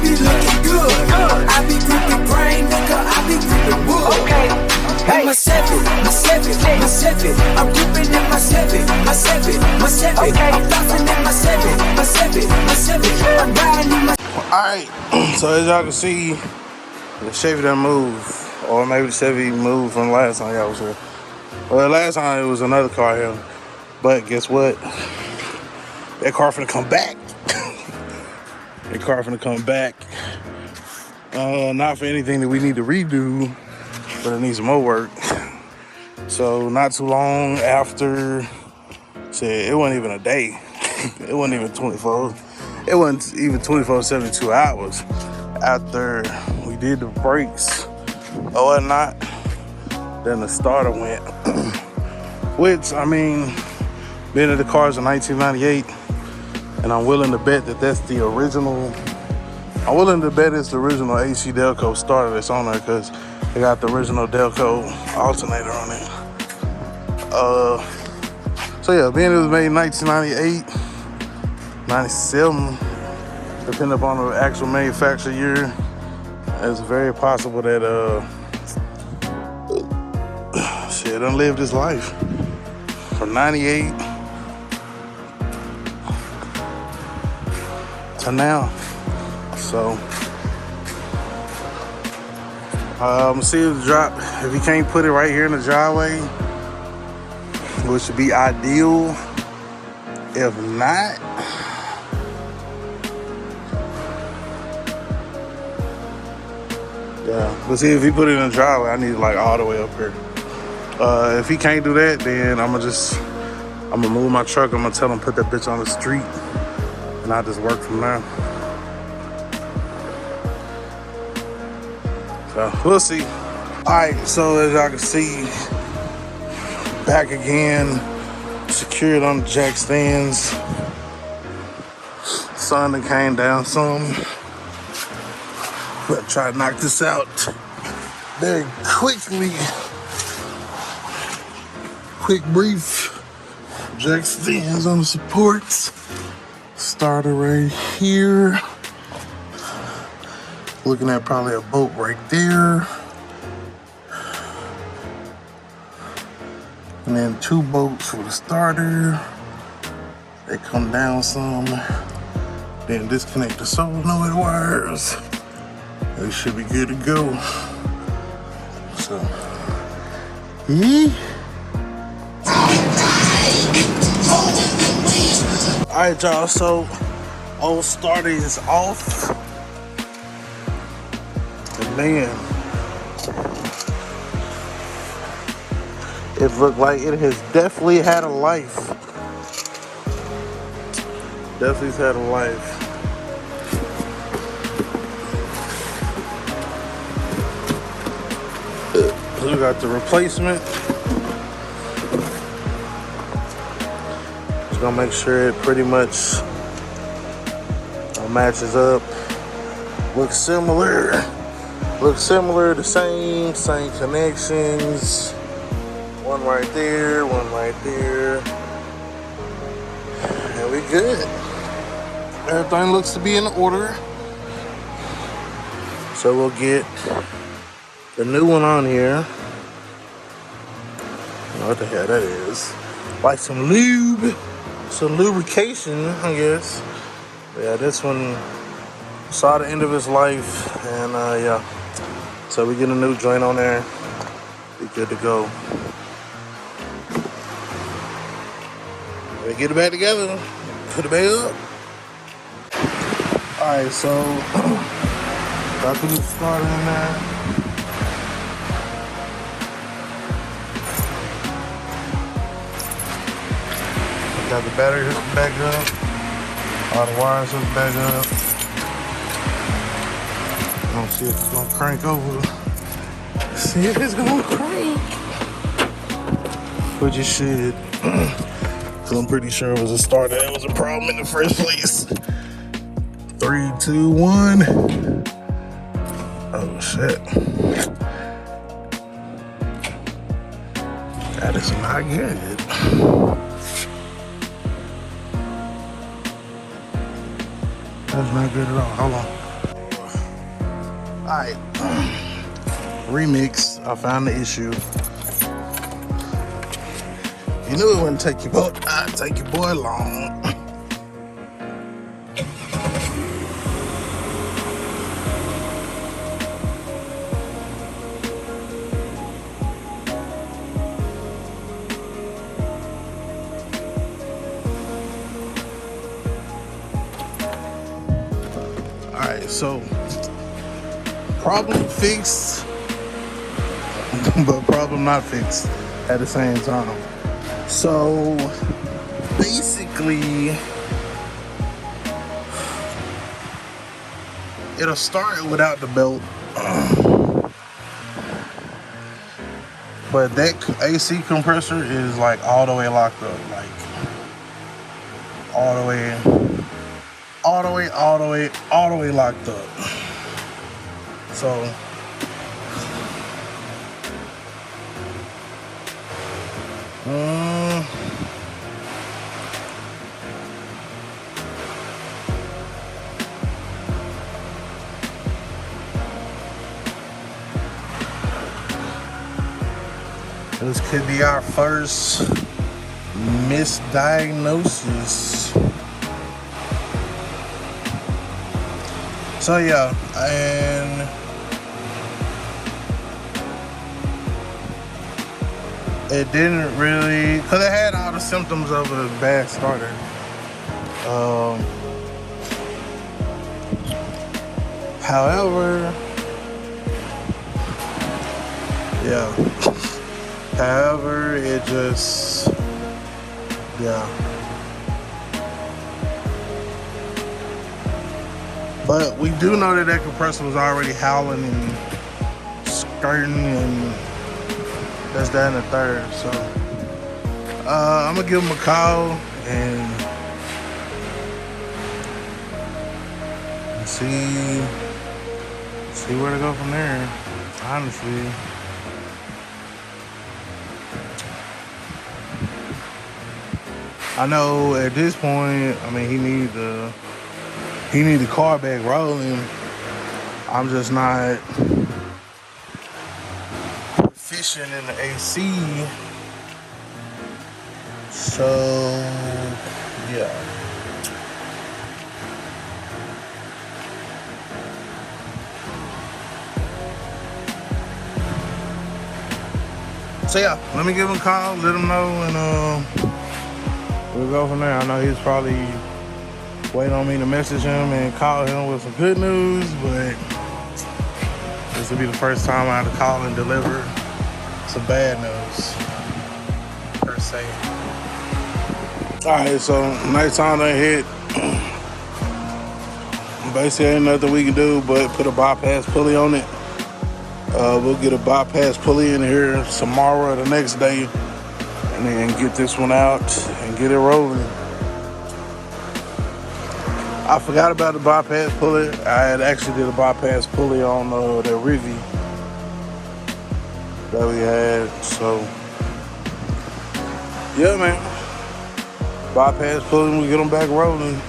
be looking good. I be gripping brain, nigga, I be gripping wood. Okay. Hey. My seven, I'm gripping in my seven. Okay. I'm flossing in my seven. I'm riding in my. Alright, so as y'all can see, the Chevy done moved. Or maybe the Chevy moved from last time y'all was here. Well, last time it was another car here. But guess what? That car finna come back. That car finna come back. Not for anything that we need to redo, but it needs some more work. So not too long after, shit, it wasn't even a day. It wasn't even 24. It wasn't even 24, 72 hours after we did the brakes or whatnot. Then the starter went. Which, I mean, been in the cars in 1998, and I'm willing to bet that that's the original. I'm willing to bet it's the original AC Delco starter that's on there, because they got the original Delco alternator on it. So yeah, being it was made in 1998, 97, depending upon the actual manufacturer year, it's very possible that shit done lived his life from 98 to now. So I'm gonna see if the drop, if he can't put it right here in the driveway, which would be ideal. If not, yeah, let's see if he put it in the driveway. I need it like all the way up here. If he can't do that, then I'm gonna move my truck. I'm gonna tell him put that bitch on the street, and I'll just work from there. So we'll see. All right, so as y'all can see, back again, secured on the jack stands. Sun that came down some. We'll try to knock this out very quickly. Quick brief. Jack stands on the supports. Starter right here. Looking at probably a bolt right there. And then 2 bolts for the starter. They come down some. Then disconnect the solenoid wires. They should be good to go. So, yeah. Alright, y'all, so old starter is off. And man, it looked like it has definitely had a life. Definitely had a life. We got the replacement. Just gonna make sure it pretty much matches up. Looks similar. The same connections. One right there, one right there. And we good. Everything looks to be in order. So we'll get the new one on here. What the hell that is? Like some lube, some lubrication, I guess. Yeah, this one saw the end of its life, and yeah. So we get a new joint on there. Be good to go. We get it back together. Put it back up. All right, so got the new starter in there. Got the battery hooked back up. All the wires hooked back up. Gonna see if it's gonna crank over. See if it's gonna crank. Which it should. Cause I'm pretty sure it was a starter that was a problem in the first place. 3, 2, 1. Oh shit. That is not good. That's not good at all. Hold on. Alright. Remix. I found the issue. You knew it wouldn't take your boy long. Alright, so problem fixed, but problem not fixed at the same time. So basically, it'll start without the belt, but that AC compressor is like all the way locked up, like all the way locked up. So this could be our first misdiagnosis. So yeah, and it didn't really, because it had all the symptoms of a bad starter. However, it just, But we do know that that compressor was already howling and skirting and that's that and the third. So I'm gonna give him a call and see where to go from there, honestly. I know at this point, I mean, he need the car back rolling. I'm just not proficient in the AC. So yeah. So yeah, let me give him a call, let him know, and we'll go from there. I know he's probably waiting on me to message him and call him with some good news, but this will be the first time I have to call and deliver some bad news, per se. Alright, so nighttime done hit. Basically ain't nothing we can do but put a bypass pulley on it. We'll get a bypass pulley in here tomorrow or the next day and then get this one out and get it rolling. I forgot about the bypass pulley. I had actually did a bypass pulley on the Rivi that we had. So yeah, man. Bypass pulley, we get them back rolling.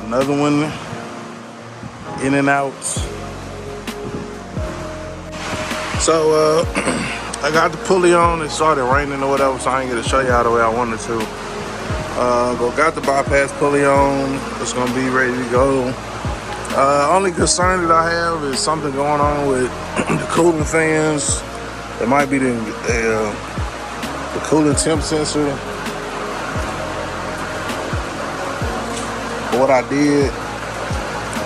Another one in and out. So I got the pulley on. It started raining or whatever, so I ain't get to show y'all the way I wanted to. But got the bypass pulley on. It's gonna be ready to go. Only concern that I have is something going on with the cooling fans. It might be the cooling temp sensor. But what I did,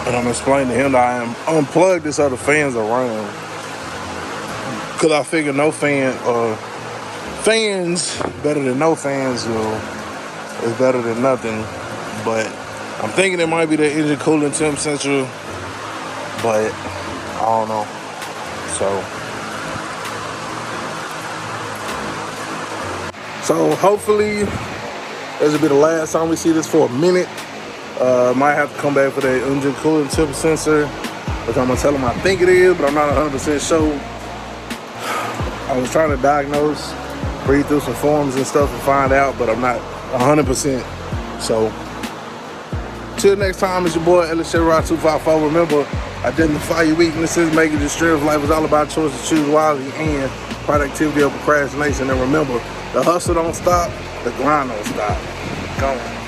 and I'm explaining to him that I unplugged this other fans around. Cause I figure no fan, fans better than no fans is better than nothing. But I'm thinking it might be the engine cooling temp sensor, but I don't know. So hopefully this will be the last time we see this for a minute. Might have to come back for that engine cooling temp sensor, which I'm gonna tell him I think it is, but I'm not 100% sure. I was trying to diagnose, read through some forms and stuff and find out, but I'm not 100%. So Till next time, it's your boy LSHRod254. Remember, identify your weaknesses, make it your strength. Life is all about choices, choose wisely, and productivity over procrastination. And remember, the hustle don't stop, the grind don't stop. Come on.